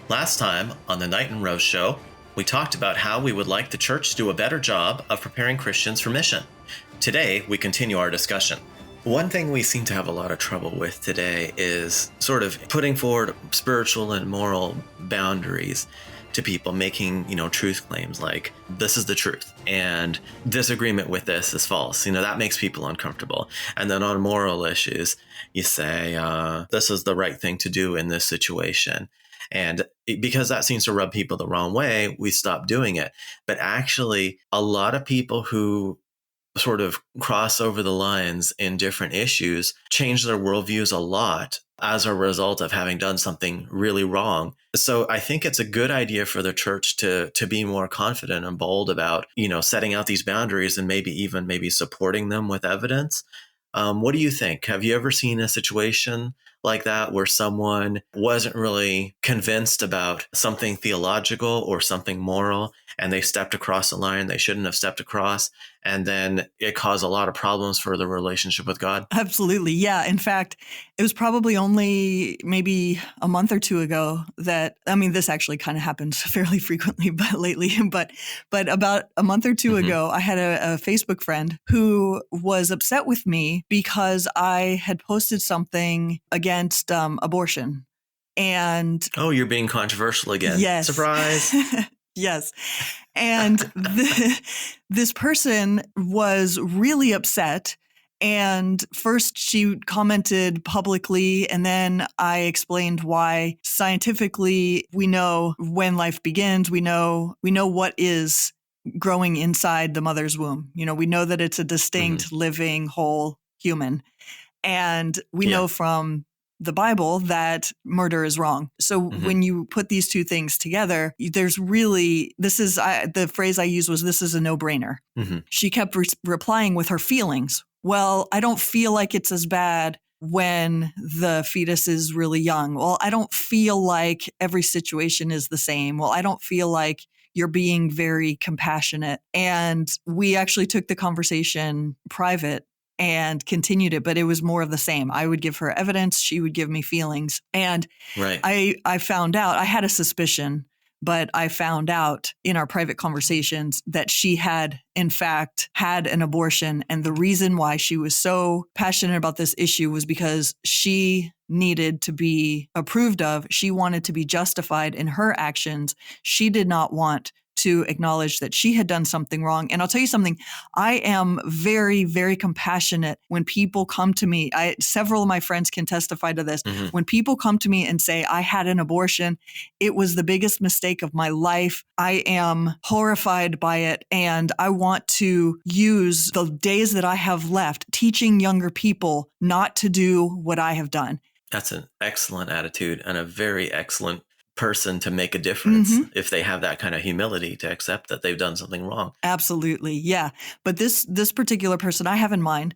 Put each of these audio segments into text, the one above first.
Last time on the Knight and Rose Show, we talked about how we would like the church to do a better job of preparing Christians for mission. Today, we continue our discussion. One thing we seem to have a lot of trouble with today is sort of putting forward spiritual and moral boundaries to people, making, truth claims like, this is the truth, and disagreement with this is false. That makes people uncomfortable. And then on moral issues, you say, this is the right thing to do in this situation. And because that seems to rub people the wrong way, we stop doing it. But actually, a lot of people who sort of cross over the lines in different issues change their worldviews a lot as a result of having done something really wrong. So I think it's a good idea for the church to be more confident and bold about, setting out these boundaries and maybe supporting them with evidence. What do you think? Have you ever seen a situation like that where someone wasn't really convinced about something theological or something moral, and they stepped across a line they shouldn't have stepped across, and then it caused a lot of problems for the relationship with God? Absolutely. Yeah. In fact, it was probably only maybe a month or two ago this actually kind of happens fairly frequently, but lately, but about a month or two ago, I had a Facebook friend who was upset with me because I had posted something against abortion. And oh, you're being controversial again. Yes. Surprise. Yes. And this person was really upset. And first she commented publicly, and then I explained why scientifically we know when life begins. We know what is growing inside the mother's womb. We know that it's a distinct, living, whole human. And we know from the Bible that murder is wrong. So when you put these two things together, there's really, the phrase I used was, this is a no-brainer. She kept replying with her feelings. Well, I don't feel like it's as bad when the fetus is really young. Well, I don't feel like every situation is the same. Well, I don't feel like you're being very compassionate. And we actually took the conversation private and continued it, but it was more of the same. I would give her evidence. She would give me feelings. And I found out, I had a suspicion, but I found out in our private conversations that she had, in fact, had an abortion. And the reason why she was so passionate about this issue was because she needed to be approved of. She wanted to be justified in her actions. She did not want to acknowledge that she had done something wrong. And I'll tell you something, I am very, very compassionate when people come to me. Several of my friends can testify to this. When people come to me and say, I had an abortion, it was the biggest mistake of my life. I am horrified by it. And I want to use the days that I have left teaching younger people not to do what I have done. That's an excellent attitude and a very excellent person to make a difference if they have that kind of humility to accept that they've done something wrong. Absolutely. Yeah. But this particular person I have in mind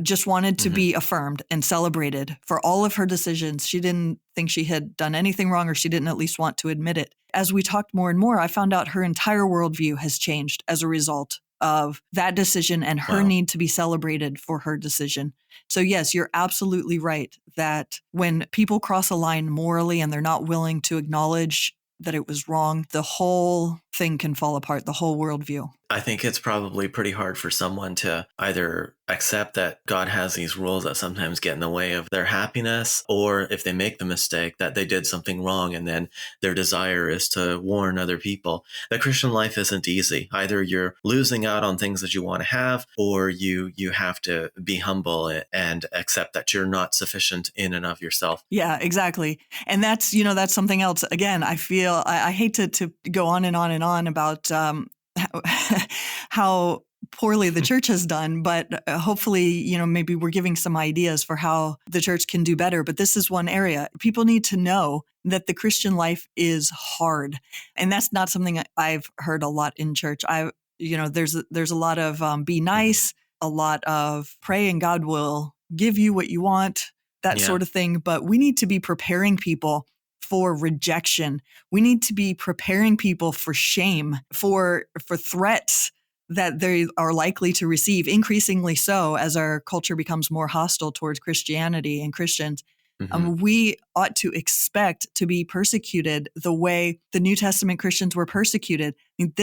just wanted to be affirmed and celebrated for all of her decisions. She didn't think she had done anything wrong, or she didn't at least want to admit it. As we talked more and more, I found out her entire worldview has changed as a result of that decision and her need to be celebrated for her decision. So yes, you're absolutely right that when people cross a line morally and they're not willing to acknowledge that it was wrong, the whole thing can fall apart, the whole worldview. I think it's probably pretty hard for someone to either accept that God has these rules that sometimes get in the way of their happiness, or if they make the mistake that they did something wrong and then their desire is to warn other people. The Christian life isn't easy. Either you're losing out on things that you want to have, or you have to be humble and accept that you're not sufficient in and of yourself. Yeah, exactly. And that's something else. Again, I feel I hate to go on and on and on about how poorly the church has done, but hopefully, maybe we're giving some ideas for how the church can do better. But this is one area. People need to know that the Christian life is hard. And that's not something I've heard a lot in church. There's a lot of be nice, a lot of pray and God will give you what you want, that sort of thing. But we need to be preparing people for rejection. We need to be preparing people for shame, for threats that they are likely to receive, increasingly so as our culture becomes more hostile towards Christianity and Christians. We ought to expect to be persecuted the way the New Testament Christians were persecuted. I mean,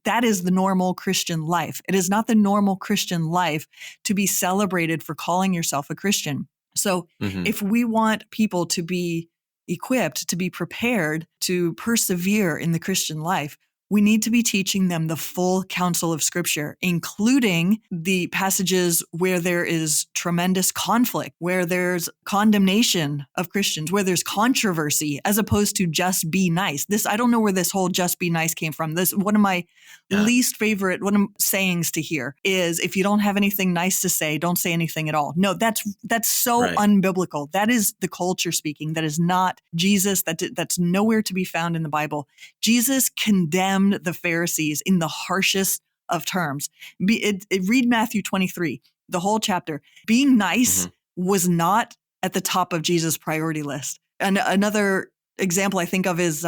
that is the normal Christian life. It is not the normal Christian life to be celebrated for calling yourself a Christian. So if we want people to be equipped, to be prepared to persevere in the Christian life, we need to be teaching them the full counsel of Scripture, including the passages where there is tremendous conflict, where there's condemnation of Christians, where there's controversy, as opposed to just be nice. I don't know where this whole just be nice came from. One of my least favorite sayings to hear is, if you don't have anything nice to say, don't say anything at all. No, that's so unbiblical. That is the culture speaking. That is not Jesus. That's nowhere to be found in the Bible. Jesus condemned the Pharisees in the harshest of terms. Read Matthew 23, the whole chapter. Being nice was not at the top of Jesus' priority list. And another example I think of is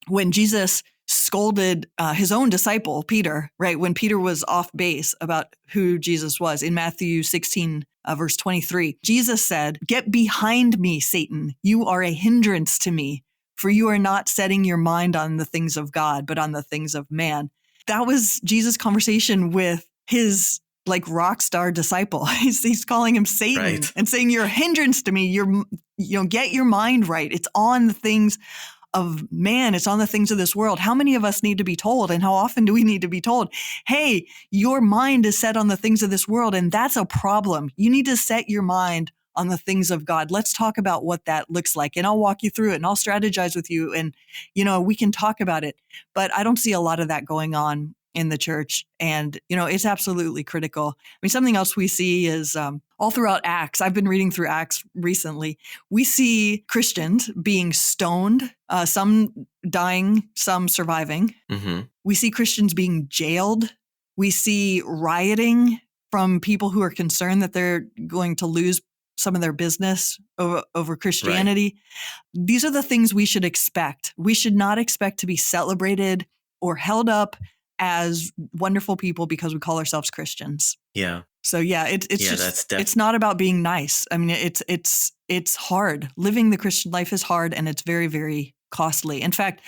when Jesus scolded his own disciple, Peter, right? When Peter was off base about who Jesus was in Matthew 16, verse 23, Jesus said, "Get behind me, Satan. You are a hindrance to me, for you are not setting your mind on the things of God, but on the things of man." That was Jesus' conversation with his rock star disciple. He's calling him Satan and saying, "You're a hindrance to me. Get your mind right. It's on the things of man. It's on the things of this world." How many of us need to be told, and how often do we need to be told, hey, your mind is set on the things of this world, and that's a problem. You need to set your mind on the things of God. Let's talk about what that looks like, and I'll walk you through it, and I'll strategize with you, and we can talk about it. But I don't see a lot of that going on in the church, and it's absolutely critical. I mean, something else we see is all throughout Acts. I've been reading through Acts recently. We see Christians being stoned, some dying, some surviving. We see Christians being jailed. We see rioting from people who are concerned that they're going to lose some of their business over Christianity. These are the things we should expect. We should not expect to be celebrated or held up as wonderful people because we call ourselves Christians. Yeah. So it's not about being nice. I mean, it's hard. Living the Christian life is hard, and it's very, very costly. In fact,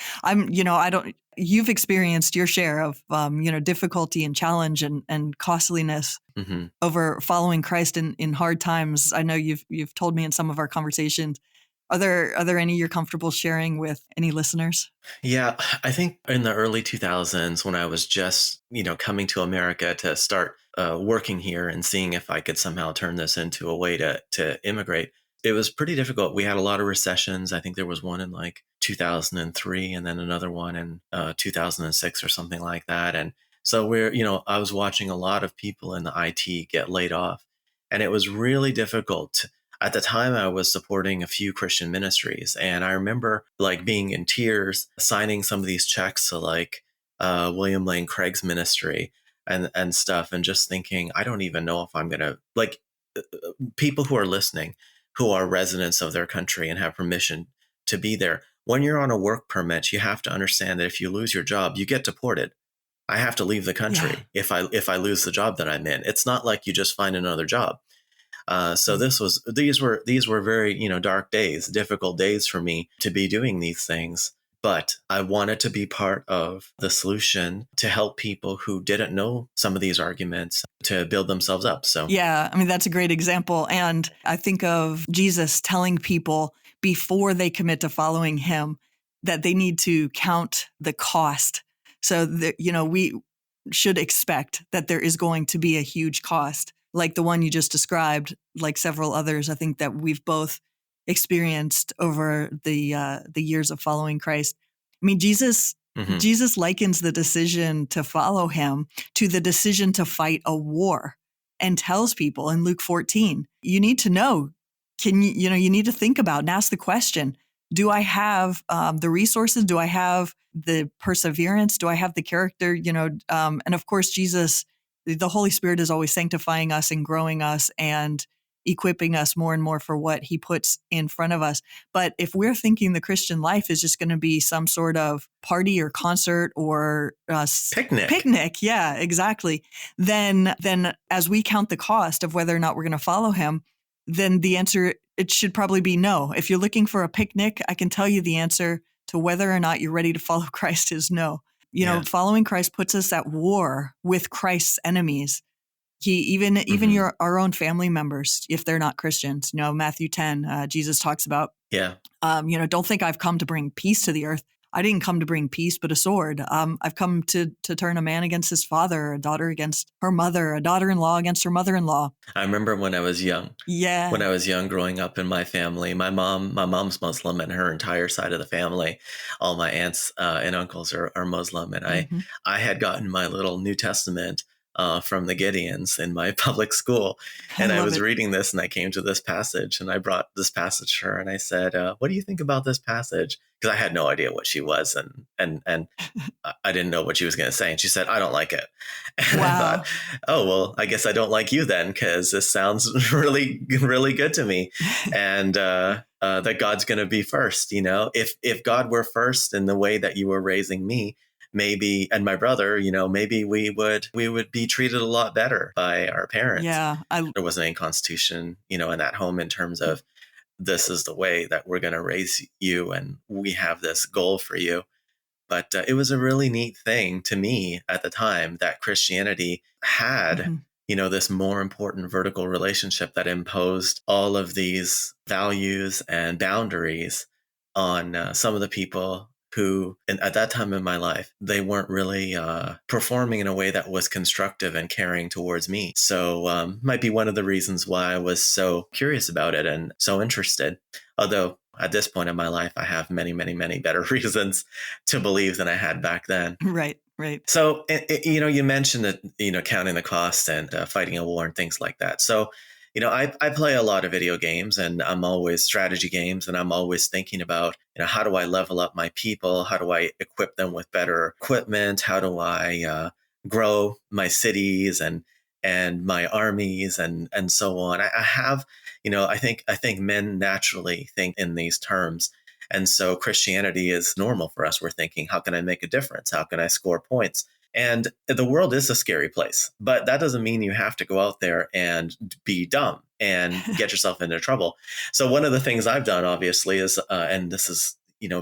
you've experienced your share of, difficulty and challenge and costliness over following Christ in hard times. I know you've told me in some of our conversations. Are there any you're comfortable sharing with any listeners? Yeah, I think in the early 2000s, when I was just, coming to America to start working here and seeing if I could somehow turn this into a way to immigrate, it was pretty difficult. We had a lot of recessions. I think there was one in 2003 and then another one in 2006 or something like that. And so I was watching a lot of people in the IT get laid off, and it was really difficult. At the time, I was supporting a few Christian ministries, and I remember being in tears, signing some of these checks to William Lane Craig's ministry and stuff, and just thinking, I don't even know if I'm going to people who are listening, who are residents of their country and have permission to be there. When you're on a work permit, you have to understand that if you lose your job, you get deported. I have to leave the country if I lose the job that I'm in. It's not like you just find another job. So these were very, dark days, difficult days for me to be doing these things. But I wanted to be part of the solution to help people who didn't know some of these arguments to build themselves up. So, yeah, I mean, that's a great example. And I think of Jesus telling people before they commit to following him that they need to count the cost. So that, we should expect that there is going to be a huge cost, like the one you just described, like several others, I think that we've both experienced over the years of following Christ. I mean, Jesus likens the decision to follow him to the decision to fight a war, and tells people in Luke 14, you need to know, you need to think about and ask the question, do I have the resources? Do I have the perseverance? Do I have the character? And of course, Jesus, the Holy Spirit is always sanctifying us and growing us and equipping us more and more for what he puts in front of us. But if we're thinking the Christian life is just going to be some sort of party or concert or picnic, yeah, exactly. Then as we count the cost of whether or not we're going to follow him, then the answer it should probably be no. If you're looking for a picnic, I can tell you the answer to whether or not you're ready to follow Christ is no. Following Christ puts us at war with Christ's enemies. Even our own family members, if they're not Christians. Matthew 10, Jesus talks about, don't think I've come to bring peace to the earth. I didn't come to bring peace, but a sword. I've come to turn a man against his father, a daughter against her mother, a daughter-in-law against her mother-in-law. I remember when I was young. Yeah. When I was young, growing up in my family, my mom's Muslim, and her entire side of the family, all my aunts and uncles are Muslim. And I had gotten my little New Testament from the Gideons in my public school. And I was reading this, and I came to this passage, and I brought this passage to her, and I said, what do you think about this passage? Because I had no idea what she was, and I didn't know what she was going to say. And she said, I don't like it. And I thought, oh, well, I guess I don't like you then, because this sounds really, really good to me. And that God's going to be first. If God were first in the way that you were raising me, maybe, and my brother, maybe we would be treated a lot better by our parents. Yeah. There wasn't any constitution, in that home in terms of this is the way that we're going to raise you, and we have this goal for you. But it was a really neat thing to me at the time that Christianity had, this more important vertical relationship that imposed all of these values and boundaries on some of the people who, at that time in my life, they weren't really performing in a way that was constructive and caring towards me. So might be one of the reasons why I was so curious about it and so interested. Although at this point in my life, I have many, many, many better reasons to believe than I had back then. Right. So, you mentioned that, counting the cost and fighting a war and things like that. So, I play a lot of video games, and I'm always strategy games, and I'm always thinking about, how do I level up my people? How do I equip them with better equipment? How do I grow my cities and my armies and so on? I have, I think men naturally think in these terms. And so Christianity is normal for us. We're thinking, how can I make a difference? How can I score points? And the world is a scary place, but that doesn't mean you have to go out there and be dumb and get yourself into trouble. So one of the things I've done, obviously, is, and this is,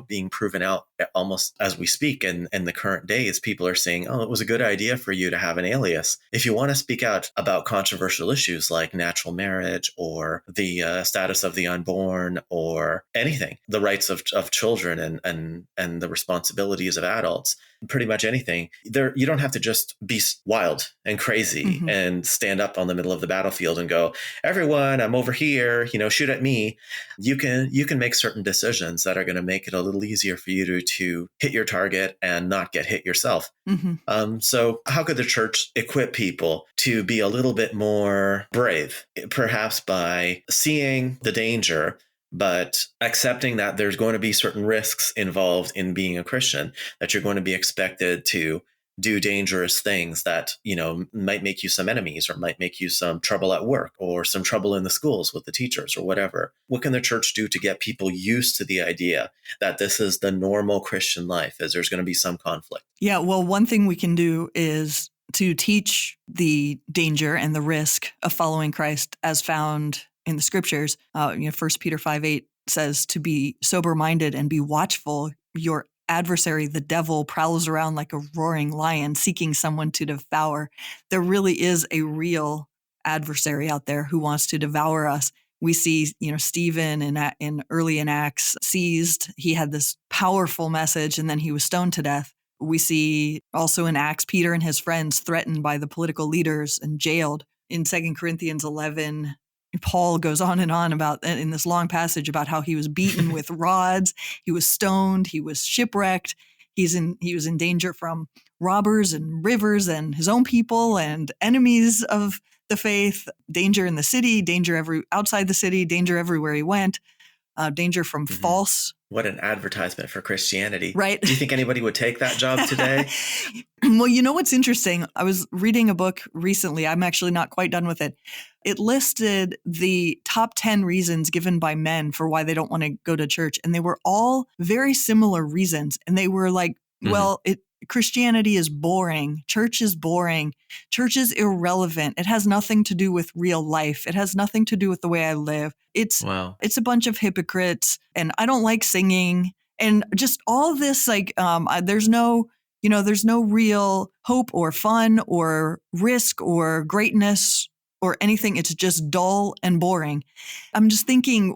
being proven out almost as we speak in the current days, people are saying, oh, it was a good idea for you to have an alias. If you want to speak out about controversial issues like natural marriage or the status of the unborn or anything, the rights of children and the responsibilities of adults, pretty much anything, you don't have to just be wild and crazy and stand up on the middle of the battlefield and go, everyone, I'm over here, shoot at me. You can make certain decisions that are going to make it a little easier for you to hit your target and not get hit yourself. So how could the church equip people to be a little bit more brave, perhaps by seeing the danger, but accepting that there's going to be certain risks involved in being a Christian, that you're going to be expected to do dangerous things that, might make you some enemies or might make you some trouble at work or some trouble in the schools with the teachers or whatever? What can the church do to get people used to the idea that this is the normal Christian life, as there's going to be some conflict? Yeah, well, one thing we can do is to teach the danger and the risk of following Christ as found in the scriptures. 1 Peter 5:8 says to be sober-minded and be watchful. Your adversary, the devil, prowls around like a roaring lion seeking someone to devour. There really is a real adversary out there who wants to devour us. We see, Stephen in early in Acts seized. He had this powerful message, and then he was stoned to death. We see also in Acts, Peter and his friends threatened by the political leaders and jailed. In 2 Corinthians 11, Paul goes on and on about, in this long passage, about how he was beaten with rods, he was stoned, he was shipwrecked, he was in danger from robbers and rivers and his own people and enemies of the faith, danger in the city, danger outside the city, danger everywhere he went, danger from false. What an advertisement for Christianity. Right. Do you think anybody would take that job today? Well, what's interesting? I was reading a book recently. I'm actually not quite done with it. It listed the top 10 reasons given by men for why they don't want to go to church. And they were all very similar reasons. And they were like, well, Christianity is boring. Church is boring. Church is irrelevant. It has nothing to do with real life. It has nothing to do with the way I live. Wow. It's a bunch of hypocrites, and I don't like singing, and just all this, like, there's no real hope or fun or risk or greatness or anything. It's just dull and boring. I'm just thinking,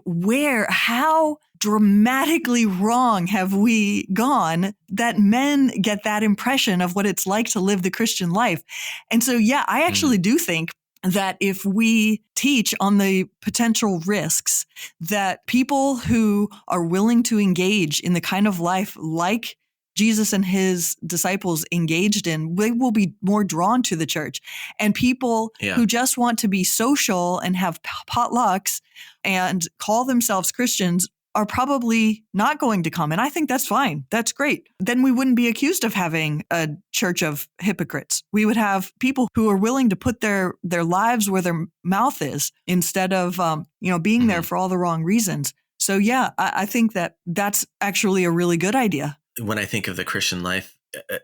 how dramatically wrong have we gone that men get that impression of what it's like to live the Christian life? And so, yeah, I actually do think that if we teach on the potential risks, that people who are willing to engage in the kind of life like Jesus and his disciples engaged in, they will be more drawn to the church. And people who just want to be social and have potlucks and call themselves Christians are probably not going to come. And I think that's fine. That's great. Then we wouldn't be accused of having a church of hypocrites. We would have people who are willing to put their lives where their mouth is instead of, being there for all the wrong reasons. So, yeah, I think that that's actually a really good idea. When I think of the Christian life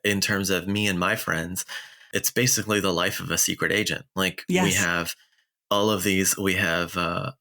in terms of me and my friends, it's basically the life of a secret agent. Like we have all of these, we're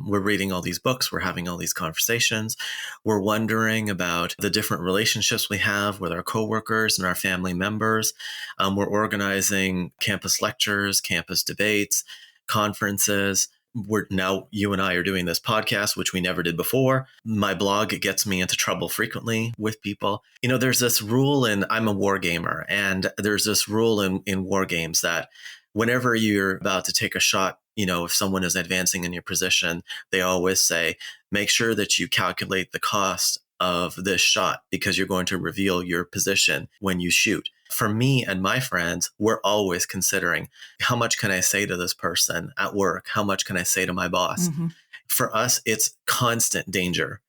reading all these books, we're having all these conversations, we're wondering about the different relationships we have with our coworkers and our family members. We're organizing campus lectures, campus debates, conferences. You and I are doing this podcast, which we never did before. My blog gets me into trouble frequently with people. There's this rule I'm a war gamer, and there's this rule in war games that whenever you're about to take a shot, if someone is advancing in your position, they always say, make sure that you calculate the cost of this shot because you're going to reveal your position when you shoot. For me and my friends, we're always considering, how much can I say to this person at work? How much can I say to my boss? Mm-hmm. For us, it's constant danger,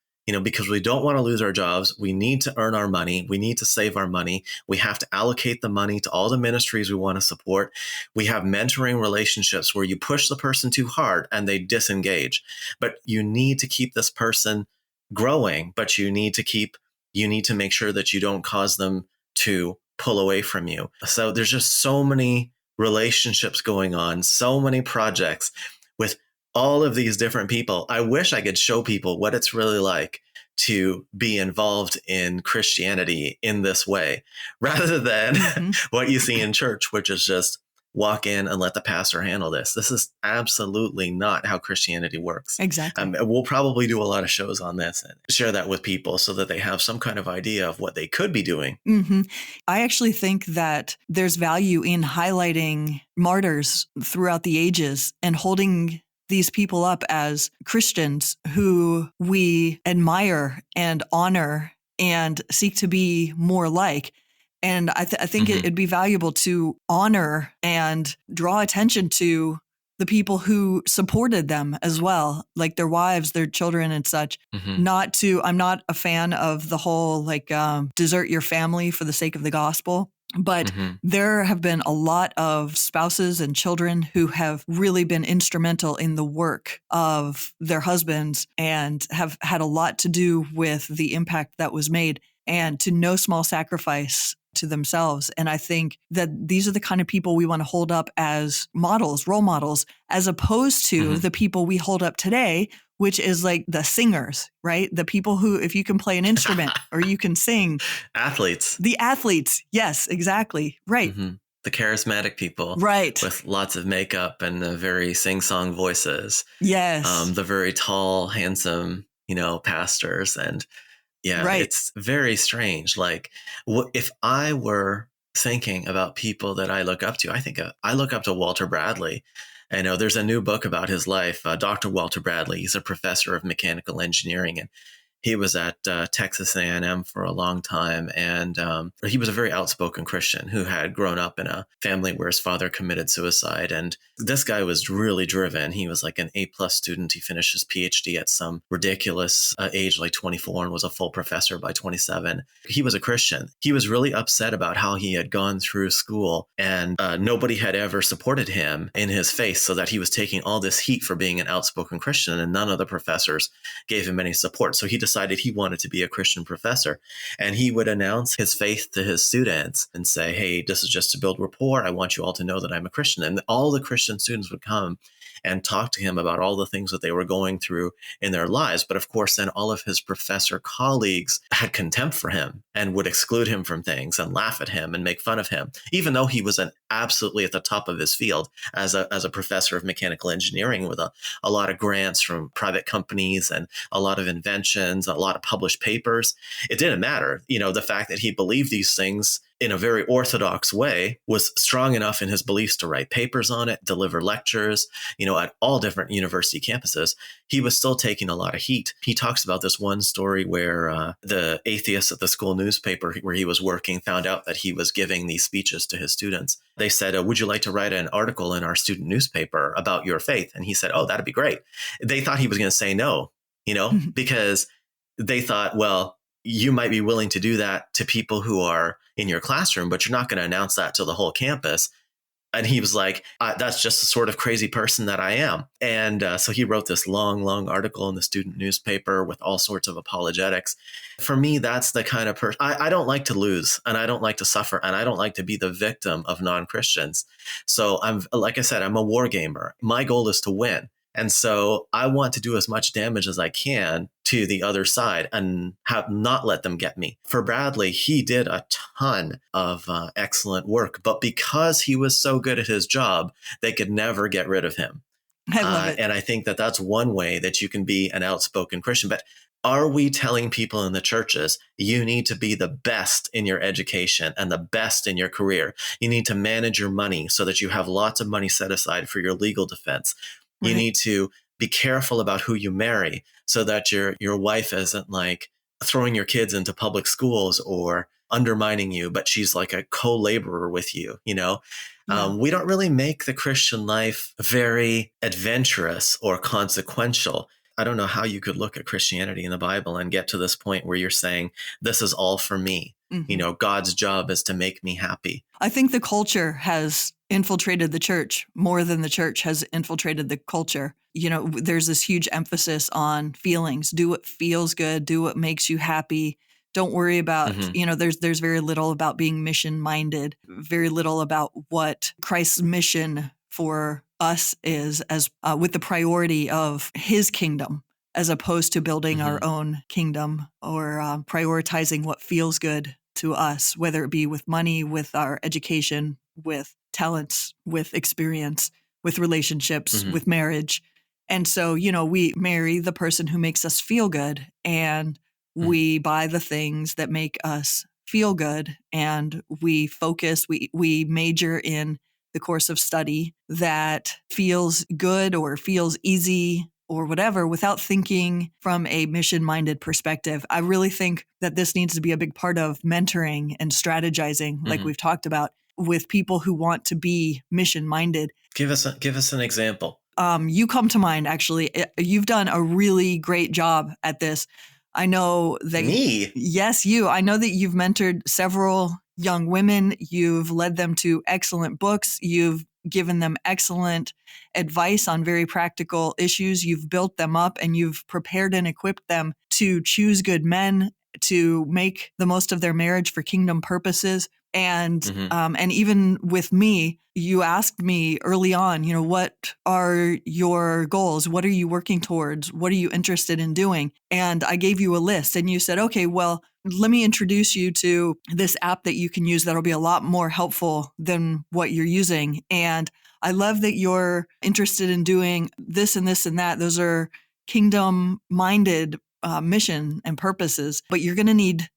because we don't want to lose our jobs. We need to earn our money. We need to save our money. We have to allocate the money to all the ministries we want to support. We have mentoring relationships where you push the person too hard and they disengage. But you need to keep this person growing, but you need to make sure that you don't cause them to pull away from you. So there's just so many relationships going on, so many projects with all of these different people. I wish I could show people what it's really like to be involved in Christianity in this way, rather than what you see in church, which is just walk in and let the pastor handle this. This is absolutely not how Christianity works. Exactly. We'll probably do a lot of shows on this and share that with people so that they have some kind of idea of what they could be doing. Mm-hmm. I actually think that there's value in highlighting martyrs throughout the ages and holding these people up as Christians who we admire and honor and seek to be more like. And I think it'd be valuable to honor and draw attention to the people who supported them as well, like their wives, their children and such. I'm not a fan of the whole desert your family for the sake of the gospel. But there have been a lot of spouses and children who have really been instrumental in the work of their husbands and have had a lot to do with the impact that was made, and to no small sacrifice to themselves. And I think that these are the kind of people we want to hold up as models, role models, as opposed to the people we hold up today, which is like the singers, right? The people who, if you can play an instrument or you can sing. Athletes. The athletes. Yes, exactly. Right. The charismatic people. Right. With lots of makeup and very sing-song voices. Yes. The very tall, handsome, pastors. And it's very strange. Like, if I were thinking about people that I look up to, I look up to Walter Bradley. I know there's a new book about his life, Dr. Walter Bradley. He's a professor of mechanical engineering, and he was at Texas A&M for a long time. And he was a very outspoken Christian who had grown up in a family where his father committed suicide. And this guy was really driven. He was like an A+ student. He finished his PhD at some ridiculous age, like 24, and was a full professor by 27. He was a Christian. He was really upset about how he had gone through school and nobody had ever supported him in his faith, so that he was taking all this heat for being an outspoken Christian, and none of the professors gave him any support. So he decided decided he wanted to be a Christian professor. And he would announce his faith to his students and say, hey, this is just to build rapport. I want you all to know that I'm a Christian. And all the Christian students would come and talk to him about all the things that they were going through in their lives. But of course, then all of his professor colleagues had contempt for him and would exclude him from things and laugh at him and make fun of him, even though he was absolutely at the top of his field as a professor of mechanical engineering with a lot of grants from private companies and a lot of inventions, a lot of published papers. It didn't matter. The fact that he believed these things in a very orthodox way was strong enough in his beliefs to write papers on it, deliver lectures, at all different university campuses. He was still taking a lot of heat. He talks about this one story where the atheists at the school newspaper where he was working found out that he was giving these speeches to his students. They said, would you like to write an article in our student newspaper about your faith? And he said, oh, that'd be great. They thought he was going to say no, because they thought, well, you might be willing to do that to people who are in your classroom, but you're not going to announce that to the whole campus. And he was like, that's just the sort of crazy person that I am. And so he wrote this long, long article in the student newspaper with all sorts of apologetics. For me, that's the kind of person I don't like to lose, and I don't like to suffer, and I don't like to be the victim of non-Christians. So like I said, I'm a war gamer. My goal is to win. And so I want to do as much damage as I can to the other side and have not let them get me. For Bradley, he did a ton of excellent work, but because he was so good at his job, they could never get rid of him. I love it. And I think that that's one way that you can be an outspoken Christian. But are we telling people in the churches, you need to be the best in your education and the best in your career? You need to manage your money so that you have lots of money set aside for your legal defense. You Right. need to be careful about who you marry so that your wife isn't like throwing your kids into public schools or undermining you, but she's like a co-laborer with you, Yeah. We don't really make the Christian life very adventurous or consequential. I don't know how you could look at Christianity in the Bible and get to this point where you're saying, this is all for me. Mhm. God's job is to make me happy. I think the culture has infiltrated the church more than the church has infiltrated the culture. There's this huge emphasis on feelings. Do what feels good. Do what makes you happy. Don't worry about, Mhm. there's very little about being mission minded, very little about what Christ's mission for us is as with the priority of his kingdom, as opposed to building our Mhm. own kingdom or prioritizing what feels good to us, whether it be with money, with our education, with talents, with experience, with relationships, Mhm. with marriage. And so, we marry the person who makes us feel good, and Mhm. we buy the things that make us feel good, and we focus, we major in the course of study that feels good or feels easy or whatever without thinking from a mission-minded perspective. I really think that this needs to be a big part of mentoring and strategizing, like Mhm. we've talked about, with people who want to be mission-minded. Give us an example. You come to mind, actually. You've done a really great job at this. I know that, Me? yes, you. I know that you've mentored several young women. You've led them to excellent books. You've given them excellent advice on very practical issues. You've built them up and you've prepared and equipped them to choose good men, to make the most of their marriage for kingdom purposes. And Mhm. and even with me, you asked me early on, what are your goals? What are you working towards? What are you interested in doing? And I gave you a list, and you said, okay, well, let me introduce you to this app that you can use that'll be a lot more helpful than what you're using. And I love that you're interested in doing this and this and that. Those are kingdom minded mission and purposes, but you're going to need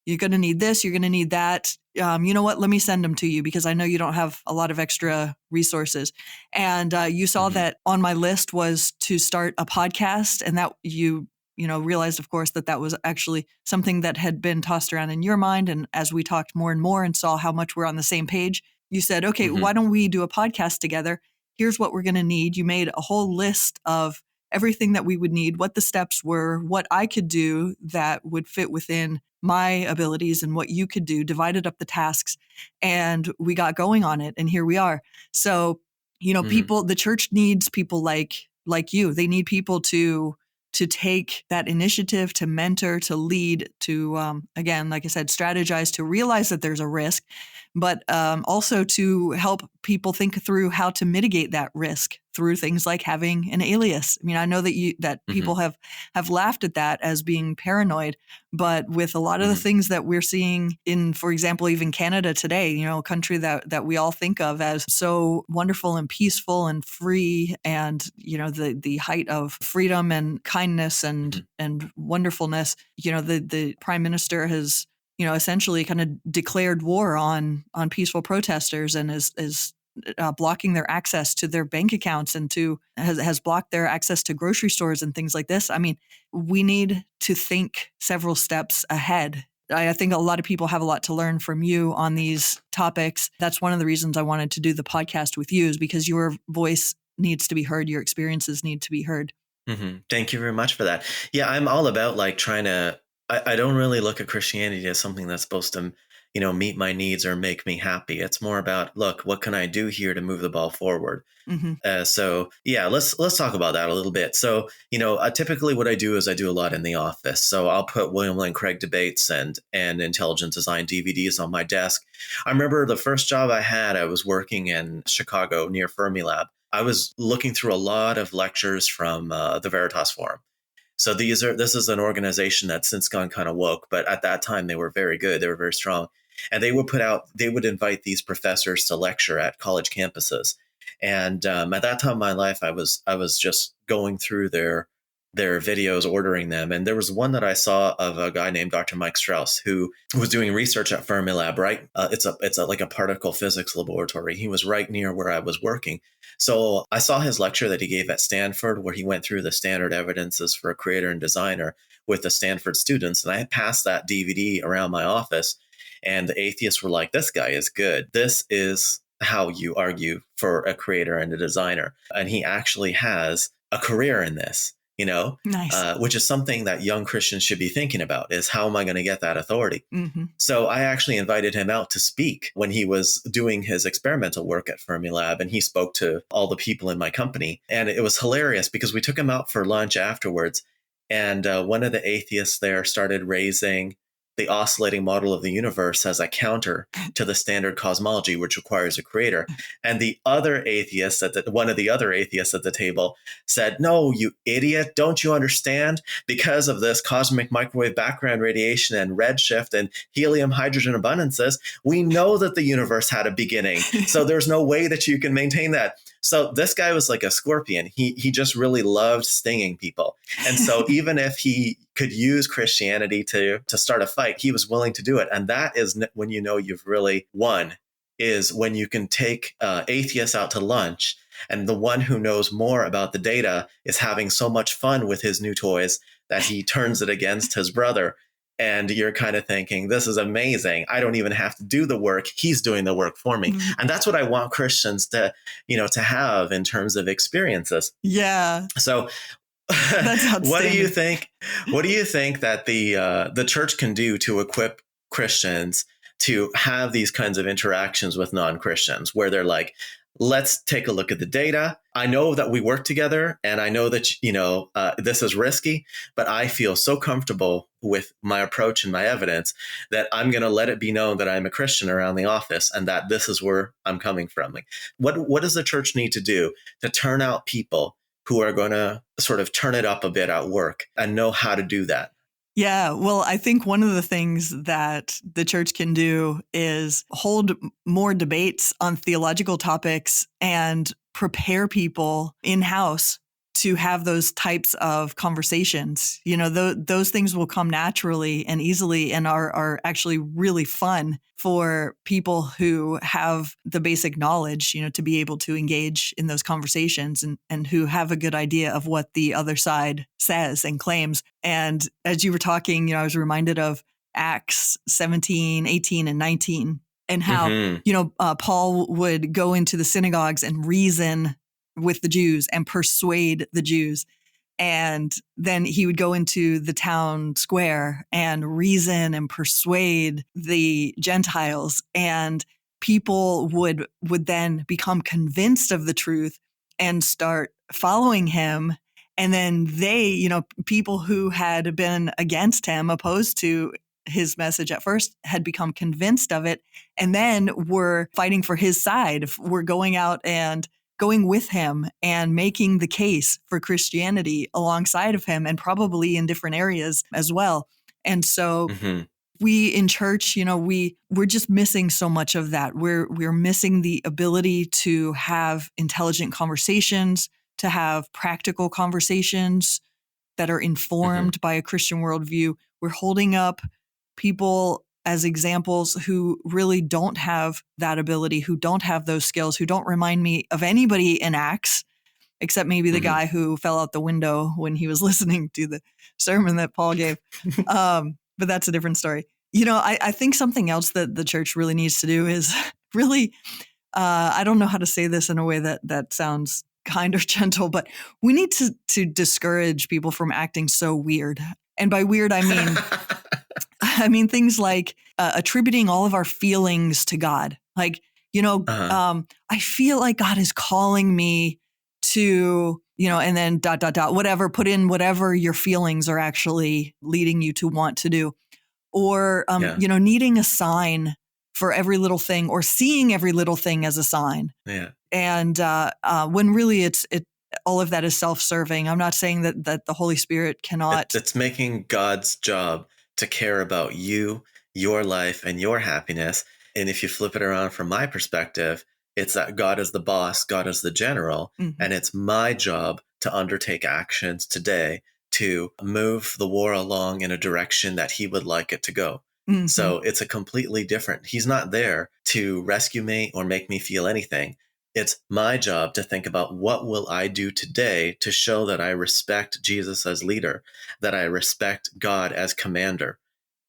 this, you're going to need that. You know what? Let me send them to you because I know you don't have a lot of extra resources. And you saw Mhm. that on my list was to start a podcast, and that you realized, of course, that was actually something that had been tossed around in your mind. And as we talked more and more and saw how much we're on the same page, you said, okay, Mhm. why don't we do a podcast together? Here's what we're going to need. You made a whole list of everything that we would need, what the steps were, what I could do that would fit within my abilities and what you could do, divided up the tasks, and we got going on it. And here we are. So, Mhm. the church needs people like you. They need people to to take that initiative, to mentor, to lead, to, again, like I said, strategize, to realize that there's a risk, but also to help people think through how to mitigate that risk through things like having an alias. I mean, I know that people have laughed at that as being paranoid, but with a lot of the things that we're seeing in, for example, even Canada today, a country that we all think of as so wonderful and peaceful and free, and the height of freedom and kindness and wonderfulness. The Prime Minister has essentially kind of declared war on peaceful protesters and is blocking their access to their bank accounts and has blocked their access to grocery stores and things like this. I mean, we need to think several steps ahead. I think a lot of people have a lot to learn from you on these topics. That's one of the reasons I wanted to do the podcast with you, is because your voice needs to be heard. Your experiences need to be heard. Thank you very much for that. Yeah, I'm all about trying to, I don't really look at Christianity as something that's supposed to, meet my needs or make me happy. It's more about, look, what can I do here to move the ball forward? So yeah, let's talk about that a little bit. So, typically what I do is I do a lot in the office. So I'll put William Lane Craig debates and intelligent design DVDs on my desk. I remember the first job I had, I was working in Chicago near Fermilab. I was looking through a lot of lectures from the Veritas Forum. So this is an organization that's since gone kind of woke, but at that time they were very good. They were very strong. And they would invite these professors to lecture at college campuses. And at that time in my life, I was just going through their videos, ordering them. And there was one that I saw of a guy named Dr. Mike Strauss, who was doing research at Fermilab, right? It's like a particle physics laboratory. He was right near where I was working. So I saw his lecture that he gave at Stanford, where he went through the standard evidences for a creator and designer with the Stanford students. And I had passed that DVD around my office, and the atheists were like, this guy is good. This is how you argue for a creator and a designer. And he actually has a career in this. Nice. Which is something that young Christians should be thinking about, is how am I going to get that authority? So I actually invited him out to speak when he was doing his experimental work at Fermilab, and he spoke to all the people in my company. And it was hilarious because we took him out for lunch afterwards. And one of the atheists there started raising the oscillating model of the universe as a counter to the standard cosmology, which requires a creator. And the other atheist one of the other atheists at the table said, no, you idiot, don't you understand? Because of this cosmic microwave background radiation and redshift and helium hydrogen abundances, we know that the universe had a beginning. So there's no way that you can maintain that. So this guy was like a scorpion. He just really loved stinging people. And so even if he could use Christianity to start a fight, he was willing to do it. And that is when you've really won, is when you can take atheists out to lunch, and the one who knows more about the data is having so much fun with his new toys that he turns it against his brother. And you're kind of thinking, this is amazing. I don't even have to do the work. He's doing the work for me. And that's what I want Christians to have in terms of experiences. Yeah. So that's outstanding. What do you think that the church can do to equip Christians to have these kinds of interactions with non-Christians, where they're like, let's take a look at the data. I know that we work together, and I know that, this is risky, but I feel so comfortable with my approach and my evidence that I'm going to let it be known that I'm a Christian around the office, and that this is where I'm coming from. Like, what does the church need to do to turn out people who are going to sort of turn it up a bit at work and know how to do that? Yeah, well, I think one of the things that the church can do is hold more debates on theological topics and prepare people in-house to have those types of conversations. Those things will come naturally and easily and are actually really fun for people who have the basic knowledge, to be able to engage in those conversations and who have a good idea of what the other side says and claims. And as you were talking, I was reminded of Acts 17, 18, and 19, and how, Paul would go into the synagogues and reason with the Jews and persuade the Jews. And then he would go into the town square and reason and persuade the Gentiles, and people would then become convinced of the truth and start following him And then people who had been against him, opposed to his message at first, had become convinced of it, and then were fighting for his side, were going out and going with him and making the case for Christianity alongside of him, and probably in different areas as well. And so Mm-hmm. we in church, we're just missing so much of that. We're missing the ability to have intelligent conversations, to have practical conversations that are informed by a Christian worldview. We're holding up people as examples who really don't have that ability, who don't have those skills, who don't remind me of anybody in Acts, except maybe the guy who fell out the window when he was listening to the sermon that Paul gave. But that's a different story. I think something else that the church really needs to do is really, I don't know how to say this in a way that sounds kind or gentle, but we need to discourage people from acting so weird. And by weird, I mean things like attributing all of our feelings to God. Like, I feel like God is calling me to, and then ... whatever, put in whatever your feelings are actually leading you to want to do. Or, needing a sign for every little thing, or seeing every little thing as a sign. Yeah. And when really it all of that is self-serving. I'm not saying that the Holy Spirit cannot. It's making God's job to care about you, your life, and your happiness. And if you flip it around from my perspective, it's that God is the boss, God is the general, and it's my job to undertake actions today to move the war along in a direction that he would like it to go. So it's a completely different, he's not there to rescue me or make me feel anything. It's my job to think about what will I do today to show that I respect Jesus as leader, that I respect God as commander.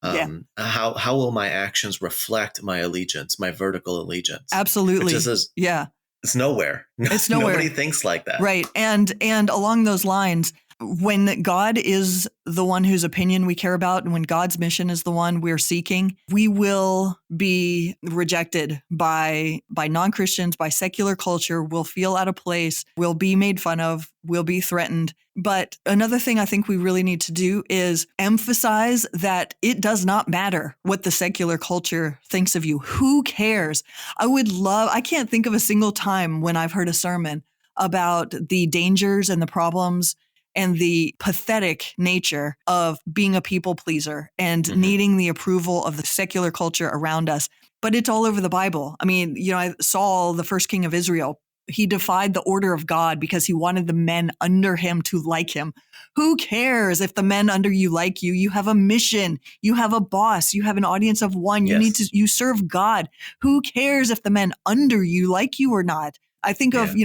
How will my actions reflect my allegiance, my vertical allegiance? Absolutely. It's nowhere. It's nowhere. Nobody thinks like that. Right. And along those lines, when God is the one whose opinion we care about, and when God's mission is the one we're seeking, we will be rejected by non-Christians, by secular culture. We'll feel out of place. We'll be made fun of. We'll be threatened. But another thing I think we really need to do is emphasize that it does not matter what the secular culture thinks of you. Who cares? I can't think of a single time when I've heard a sermon about the dangers and the problems and the pathetic nature of being a people pleaser and needing the approval of the secular culture around us. But it's all over the Bible. I mean, Saul, the first king of Israel, he defied the order of God because he wanted the men under him to like him. Who cares if the men under you like you? You have a mission. You have a boss. You have an audience of one. You serve God. Who cares if the men under you like you or not? I think of,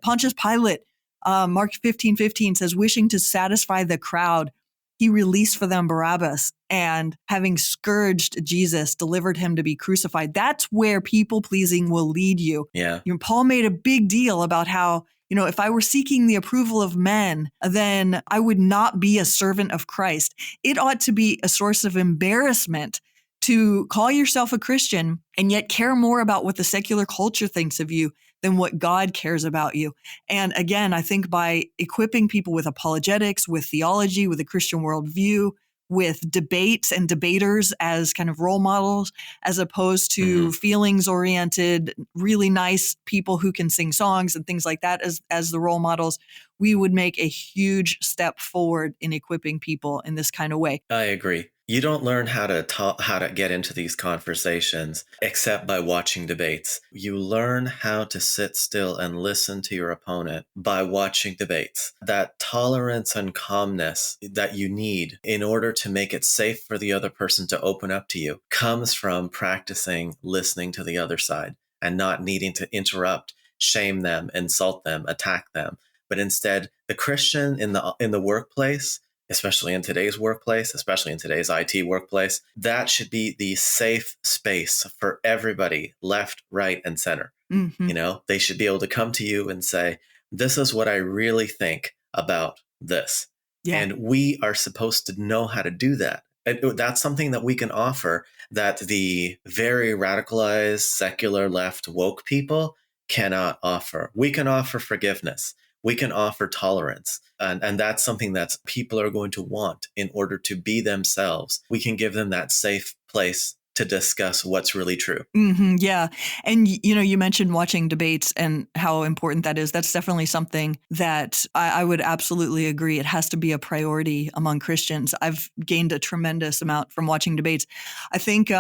Pontius Pilate. Mark 15:15 says, wishing to satisfy the crowd, he released for them Barabbas, and having scourged Jesus, delivered him to be crucified. That's where people pleasing will lead you. Yeah. Paul made a big deal about how, if I were seeking the approval of men, then I would not be a servant of Christ. It ought to be a source of embarrassment to call yourself a Christian and yet care more about what the secular culture thinks of you than what God cares about you. And again, I think by equipping people with apologetics, with theology, with a Christian worldview, with debates and debaters as kind of role models, as opposed to feelings-oriented, really nice people who can sing songs and things like that as the role models, we would make a huge step forward in equipping people in this kind of way. I agree. You don't learn how to get into these conversations except by watching debates. You learn how to sit still and listen to your opponent by watching debates. That tolerance and calmness that you need in order to make it safe for the other person to open up to you comes from practicing listening to the other side and not needing to interrupt, shame them, insult them, attack them. But instead, the Christian in the workplace, especially in today's workplace, especially in today's IT workplace, that should be the safe space for everybody, left, right, and center. They should be able to come to you and say, this is what I really think about this. Yeah. And we are supposed to know how to do that. And that's something that we can offer that the very radicalized, secular, left, woke people cannot offer. We can offer forgiveness. We can offer tolerance. And that's something that people are going to want in order to be themselves. We can give them that safe place to discuss what's really true. Yeah. And, you mentioned watching debates and how important that is. That's definitely something that I would absolutely agree. It has to be a priority among Christians. I've gained a tremendous amount from watching debates. I think,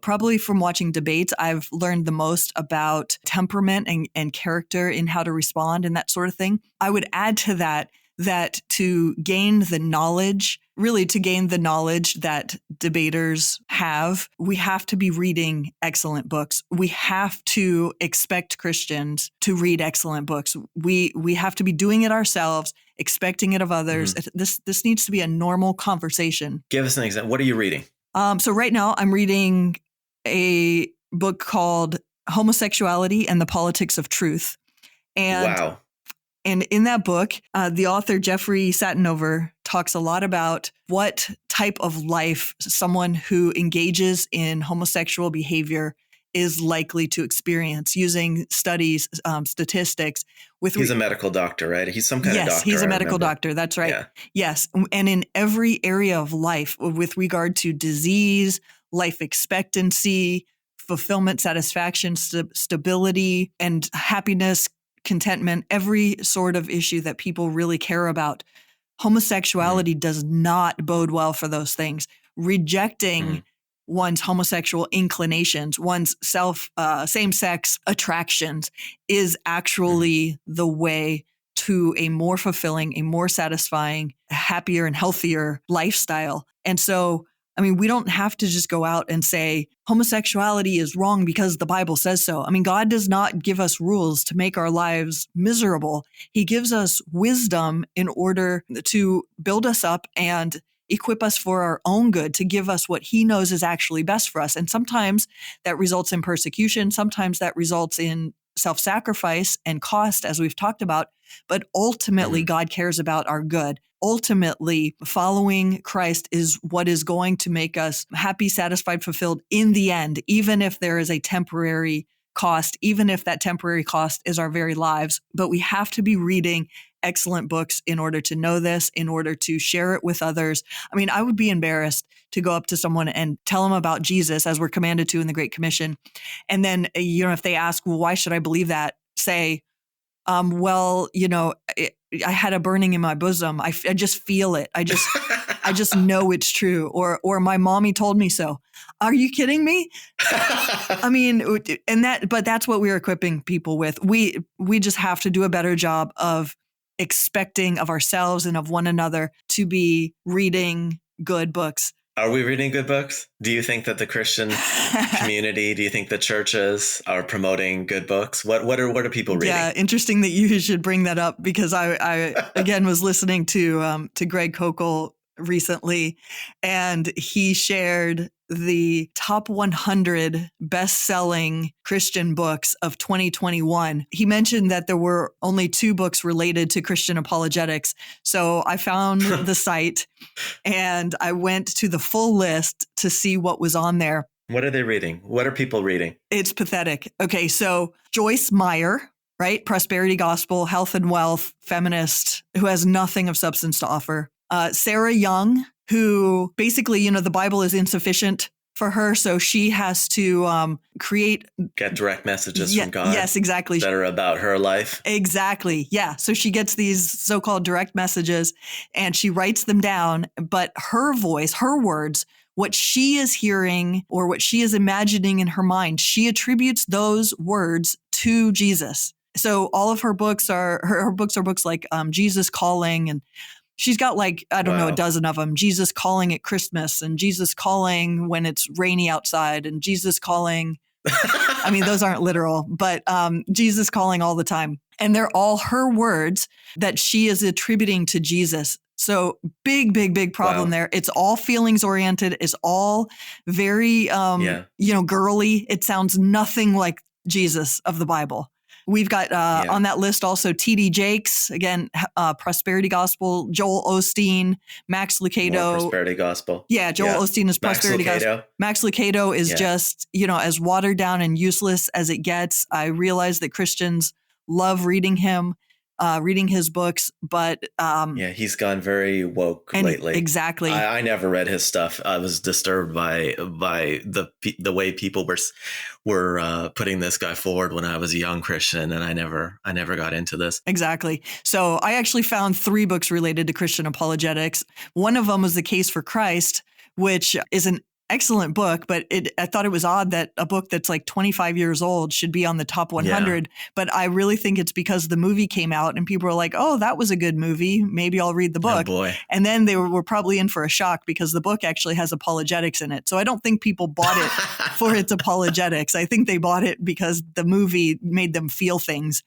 probably from watching debates, I've learned the most about temperament and character in how to respond and that sort of thing. I would add to that to gain the knowledge that debaters have, we have to be reading excellent books. We have to expect Christians to read excellent books. We have to be doing it ourselves, expecting it of others. This needs to be a normal conversation. Give us an example. What are you reading? So right now I'm reading a book called Homosexuality and the Politics of Truth. And wow. And in that book, the author, Jeffrey Satinover, talks a lot about what type of life someone who engages in homosexual behavior is likely to experience using studies, statistics. He's a medical doctor, right? He's some kind of doctor. Yes, he's a medical doctor. That's right. Yeah. Yes. And in every area of life with regard to disease, life expectancy, fulfillment, satisfaction, stability, and happiness, contentment, every sort of issue that people really care about. Homosexuality does not bode well for those things. Rejecting one's homosexual inclinations, one's same-sex attractions is actually the way to a more fulfilling, a more satisfying, happier and healthier lifestyle. And so, we don't have to just go out and say homosexuality is wrong because the Bible says so. God does not give us rules to make our lives miserable. He gives us wisdom in order to build us up and equip us for our own good, to give us what he knows is actually best for us. And sometimes that results in persecution. Sometimes that results in self-sacrifice and cost, as we've talked about. But ultimately, God cares about our good. Ultimately, following Christ is what is going to make us happy, satisfied, fulfilled in the end, even if there is a temporary cost, even if that temporary cost is our very lives. But we have to be reading excellent books in order to know this, in order to share it with others. I would be embarrassed to go up to someone and tell them about Jesus, as we're commanded to in the Great Commission. And then, if they ask, well, why should I believe that? Say, I had a burning in my bosom. I just feel it. I just know it's true. Or my mommy told me so. Are you kidding me? But that's what we're equipping people with. We just have to do a better job of expecting of ourselves and of one another to be reading good books. Are we reading good books? Do you think that the Christian community, do you think the churches are promoting good books? What are people reading? Yeah, interesting that you should bring that up, because I again was listening to Greg Kokel recently, and he shared the top 100 best-selling Christian books of 2021. He mentioned that there were only 2 books related to Christian apologetics. So I found the site and I went to the full list to see what was on there. What are they reading? What are people reading? It's pathetic. Okay, so Joyce Meyer, right? Prosperity Gospel, Health and Wealth, feminist, who has nothing of substance to offer. Sarah Young, who basically, the Bible is insufficient for her, so she has to get direct messages from God. Yes, exactly. That are about her life. Exactly. Yeah. So she gets these so-called direct messages and she writes them down, but her voice, her words, what she is hearing or what she is imagining in her mind, she attributes those words to Jesus. So all of her books are books like Jesus Calling, and she's got a dozen of them. Jesus Calling at Christmas, and Jesus Calling when it's rainy outside, and Jesus Calling. Those aren't literal, but Jesus Calling all the time. And they're all her words that she is attributing to Jesus. So big problem there. It's all feelings oriented. It's all very, girly. It sounds nothing like Jesus of the Bible. We've got on that list also T.D. Jakes, again, Prosperity Gospel, Joel Osteen, Max Lucado. More Prosperity Gospel. Yeah, Joel Osteen is Prosperity Gospel. Max Lucado is just, as watered down and useless as it gets. I realize that Christians love reading him. reading his books, but yeah, he's gone very woke lately. Exactly. I never read his stuff. I was disturbed by the way people were putting this guy forward when I was a young Christian, and I never got into this. Exactly. So I actually found 3 books related to Christian apologetics. One of them was The Case for Christ, which is an excellent book, but I thought it was odd that a book that's like 25 years old should be on the top 100. Yeah. But I really think it's because the movie came out and people were like, oh, that was a good movie. Maybe I'll read the book. Oh, boy. And then they were probably in for a shock because the book actually has apologetics in it. So I don't think people bought it for its apologetics. I think they bought it because the movie made them feel things.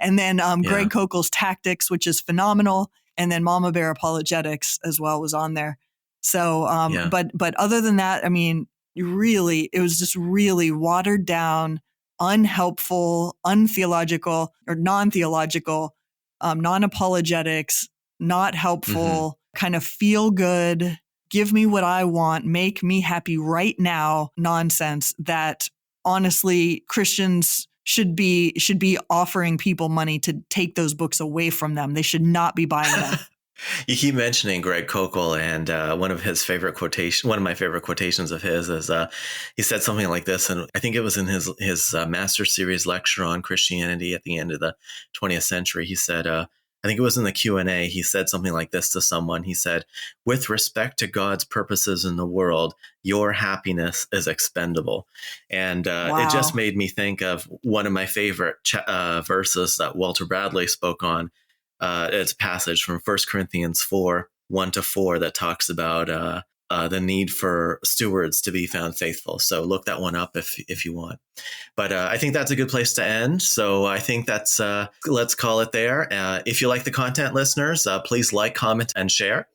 And then Greg Koukl's Tactics, which is phenomenal. And then Mama Bear Apologetics as well was on there. So, but other than that, I mean, it was just really watered down, unhelpful, untheological or non-theological, non-apologetics, not helpful, kind of feel good, give me what I want, make me happy right now nonsense that honestly Christians should be offering people money to take those books away from them. They should not be buying them. You keep mentioning Greg Koukl, and one of my favorite quotations of his is he said something like this, and I think it was in his Master Series lecture on Christianity at the end of the 20th century. He said, I think it was in the Q&A, he said something like this to someone. He said, with respect to God's purposes in the world, your happiness is expendable. And It just made me think of one of my favorite verses that Walter Bradley spoke on. It's a passage from 1 Corinthians 4, 1-4 that talks about the need for stewards to be found faithful. So look that one up if you want. But I think that's a good place to end. So I think that's let's call it there. If you like the content, listeners, please like, comment, and share.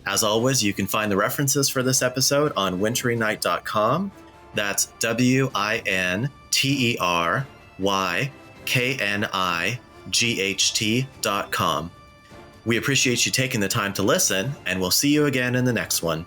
As always, you can find the references for this episode on winterynight.com. That's WINTERYGHT.com. We appreciate you taking the time to listen, and we'll see you again in the next one.